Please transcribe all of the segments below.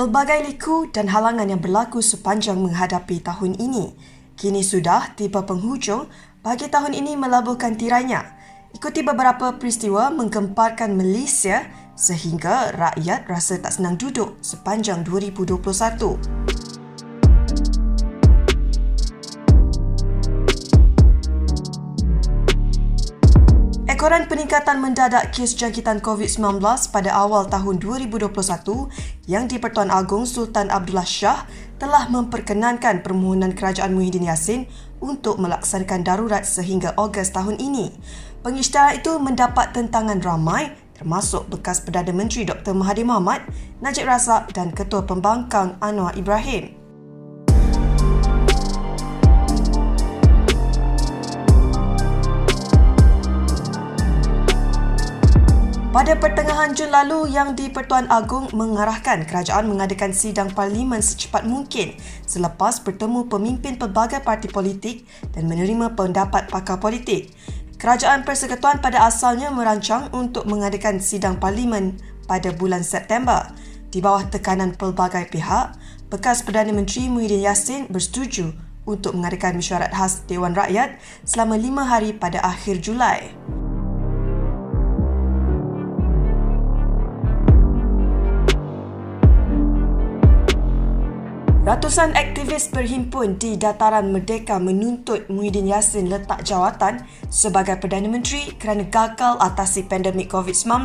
Pelbagai liku dan halangan yang berlaku sepanjang menghadapi tahun ini kini sudah tiba penghujung bagi tahun ini melabuhkan tirainya. Ikuti beberapa peristiwa menggemparkan Malaysia sehingga rakyat rasa tak senang duduk sepanjang 2021. Ekoran peningkatan mendadak kes jangkitan COVID-19 pada awal tahun 2021 yang di-Pertuan Agong Sultan Abdullah Shah telah memperkenankan permohonan Kerajaan Muhyiddin Yassin untuk melaksanakan darurat sehingga Ogos tahun ini. Pengisytiharan itu mendapat tentangan ramai termasuk bekas Perdana Menteri Dr. Mahathir Mohamad, Najib Razak dan Ketua Pembangkang Anwar Ibrahim. Pada pertengahan Jun lalu, Yang di-Pertuan Agong mengarahkan kerajaan mengadakan sidang parlimen secepat mungkin selepas bertemu pemimpin pelbagai parti politik dan menerima pendapat pakar politik. Kerajaan Persekutuan pada asalnya merancang untuk mengadakan sidang parlimen pada bulan September. Di bawah tekanan pelbagai pihak, bekas Perdana Menteri Muhyiddin Yassin bersetuju untuk mengadakan mesyuarat khas Dewan Rakyat selama 5 hari pada akhir Julai. Ratusan aktivis berhimpun di Dataran Merdeka menuntut Muhyiddin Yassin letak jawatan sebagai Perdana Menteri kerana gagal atasi pandemik COVID-19.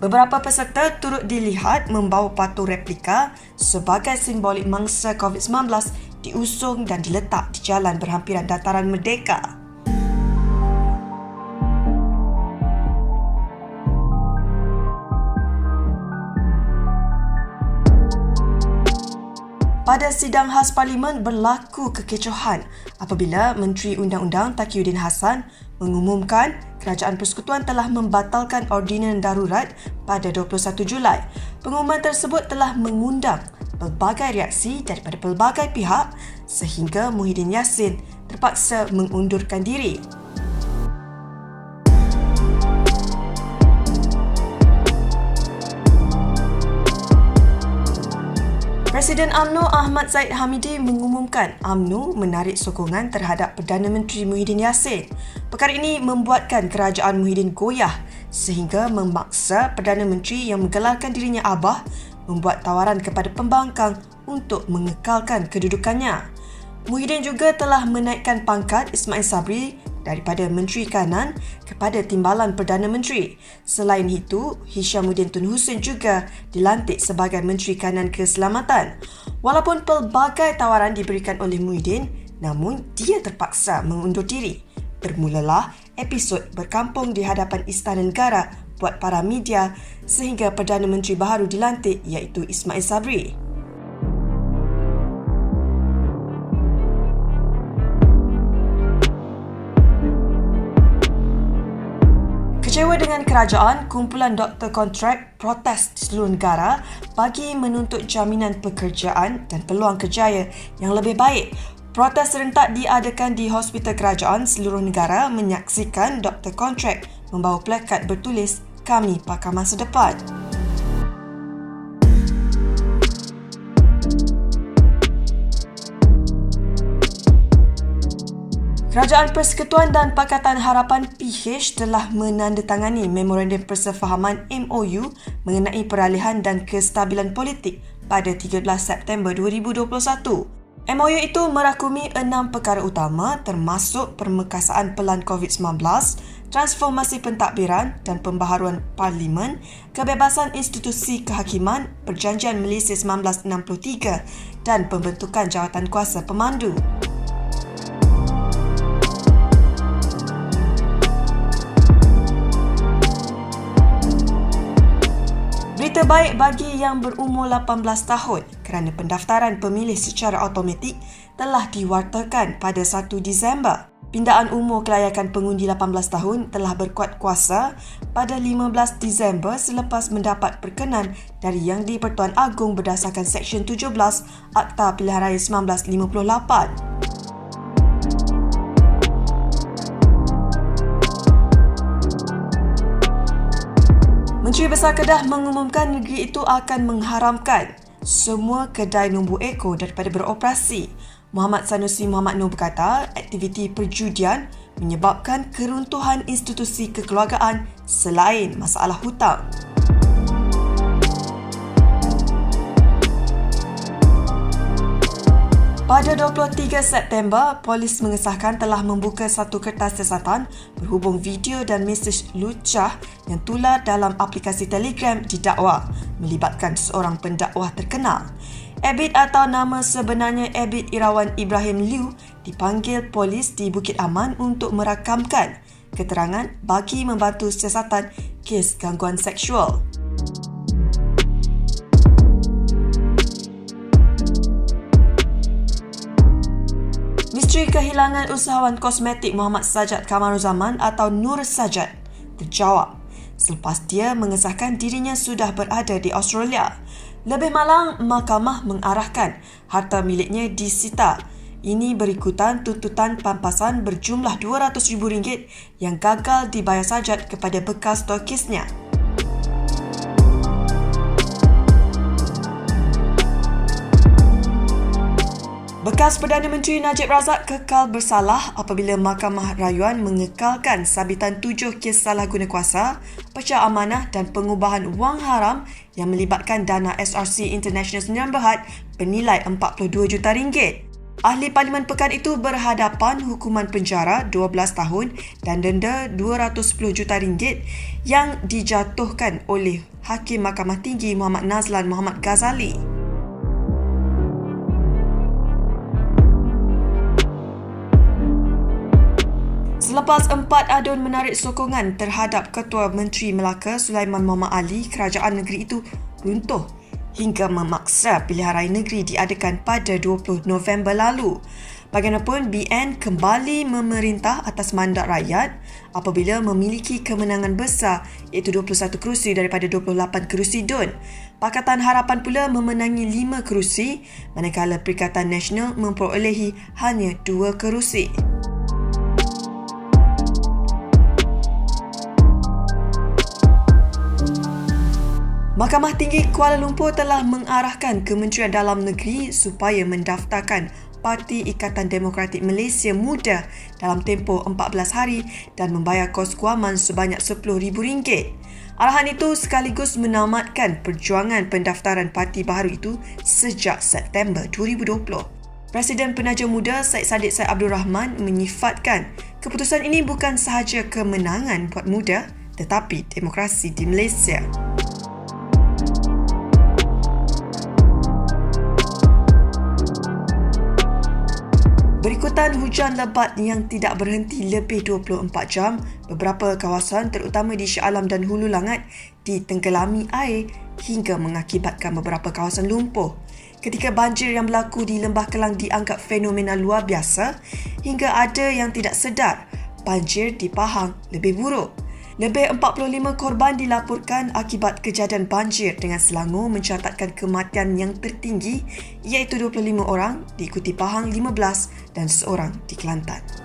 Beberapa peserta turut dilihat membawa patung replika sebagai simbolik mangsa COVID-19 diusung dan diletak di jalan berhampiran Dataran Merdeka. Pada sidang khas Parlimen berlaku kekecohan apabila Menteri Undang-Undang Taqiyuddin Hassan mengumumkan Kerajaan Persekutuan telah membatalkan ordinan darurat pada 21 Julai. Pengumuman tersebut telah mengundang pelbagai reaksi daripada pelbagai pihak sehingga Muhyiddin Yassin terpaksa mengundurkan diri. Presiden UMNO Ahmad Zahid Hamidi mengumumkan UMNO menarik sokongan terhadap Perdana Menteri Muhyiddin Yassin. Perkara ini membuatkan kerajaan Muhyiddin goyah sehingga memaksa Perdana Menteri yang menggelarkan dirinya Abah membuat tawaran kepada pembangkang untuk mengekalkan kedudukannya. Muhyiddin juga telah menaikkan pangkat Ismail Sabri daripada Menteri Kanan kepada Timbalan Perdana Menteri. Selain itu, Hishamuddin Tun Hussein juga dilantik sebagai Menteri Kanan Keselamatan. Walaupun pelbagai tawaran diberikan oleh Muhyiddin, namun dia terpaksa mengundur diri. Bermulalah episod berkampung di hadapan Istana Negara buat para media sehingga Perdana Menteri baru dilantik iaitu Ismail Sabri. Kecewa dengan kerajaan, kumpulan doktor kontrak protes di seluruh negara bagi menuntut jaminan pekerjaan dan peluang kerjaya yang lebih baik. Protes serentak diadakan di hospital kerajaan seluruh negara menyaksikan doktor kontrak membawa plakat bertulis "Kami pakar masa depan". Kerajaan Persekutuan dan Pakatan Harapan PH telah menandatangani Memorandum Persefahaman MOU mengenai peralihan dan kestabilan politik pada 13 September 2021. MOU itu merakumi 6 perkara utama termasuk permekasaan pelan COVID-19, transformasi pentadbiran dan pembaharuan parlimen, kebebasan institusi kehakiman, Perjanjian Malaysia 1963 dan pembentukan jawatan kuasa pemandu. Berita baik bagi yang berumur 18 tahun kerana pendaftaran pemilih secara automatik telah diwartakan pada 1 Disember. Pindaan umur kelayakan pengundi 18 tahun telah berkuat kuasa pada 15 Disember selepas mendapat perkenan dari Yang di-Pertuan Agong berdasarkan Seksyen 17 Akta Pilihan Raya 1958. Menteri Besar Kedah mengumumkan negeri itu akan mengharamkan semua kedai nombor ekor daripada beroperasi. Muhammad Sanusi Muhammad Noor berkata, aktiviti perjudian menyebabkan keruntuhan institusi kekeluargaan selain masalah hutang. Pada 23 September, polis mengesahkan telah membuka satu kertas siasatan berhubung video dan mesej lucah yang tular dalam aplikasi Telegram didakwa melibatkan seorang pendakwah terkenal. Abid atau nama sebenarnya Abid Irawan Ibrahim Liu dipanggil polis di Bukit Aman untuk merakamkan keterangan bagi membantu siasatan kes gangguan seksual. Misteri kehilangan usahawan kosmetik Muhammad Sajjad Kamaruzaman atau Nur Sajjad terjawab selepas dia mengesahkan dirinya sudah berada di Australia. Lebih malang, mahkamah mengarahkan harta miliknya disita. Ini berikutan tuntutan pampasan berjumlah RM200,000 yang gagal dibayar Sajjad kepada bekas tokisnya. Bekas Perdana Menteri Najib Razak kekal bersalah apabila Mahkamah Rayuan mengekalkan sabitan 7 kes salah guna kuasa, pecah amanah dan pengubahan wang haram yang melibatkan dana SRC International Sdn Bhd bernilai RM42 juta. Ahli Parlimen Pekan itu berhadapan hukuman penjara 12 tahun dan denda RM210 juta yang dijatuhkan oleh Hakim Mahkamah Tinggi Muhammad Nazlan Muhammad Ghazali. Selepas 4 adun menarik sokongan terhadap Ketua Menteri Melaka Sulaiman Muhammad Ali, kerajaan negeri itu runtuh hingga memaksa pilihan raya negeri diadakan pada 20 November lalu. Bagaimanapun, BN kembali memerintah atas mandat rakyat apabila memiliki kemenangan besar iaitu 21 kerusi daripada 28 kerusi DUN. Pakatan Harapan pula memenangi 5 kerusi manakala Perikatan Nasional memperolehi hanya 2 kerusi. Mahkamah Tinggi Kuala Lumpur telah mengarahkan Kementerian Dalam Negeri supaya mendaftarkan Parti Ikatan Demokratik Malaysia Muda dalam tempoh 14 hari dan membayar kos guaman sebanyak RM10,000. Arahan itu sekaligus menamatkan perjuangan pendaftaran parti baru itu sejak September 2020. Presiden Penaja Muda Syed Saddiq Syed Abdul Rahman menyifatkan keputusan ini bukan sahaja kemenangan buat muda tetapi demokrasi di Malaysia. Berikutan hujan lebat yang tidak berhenti lebih 24 jam, beberapa kawasan terutama di Shah Alam dan Hulu Langat ditenggelami air hingga mengakibatkan beberapa kawasan lumpuh. Ketika banjir yang berlaku di Lembah Kelang dianggap fenomena luar biasa, hingga ada yang tidak sedar banjir di Pahang lebih buruk. Lebih 45 korban dilaporkan akibat kejadian banjir dengan Selangor mencatatkan kematian yang tertinggi iaitu 25 orang, diikuti Pahang 15 dan seorang di Kelantan.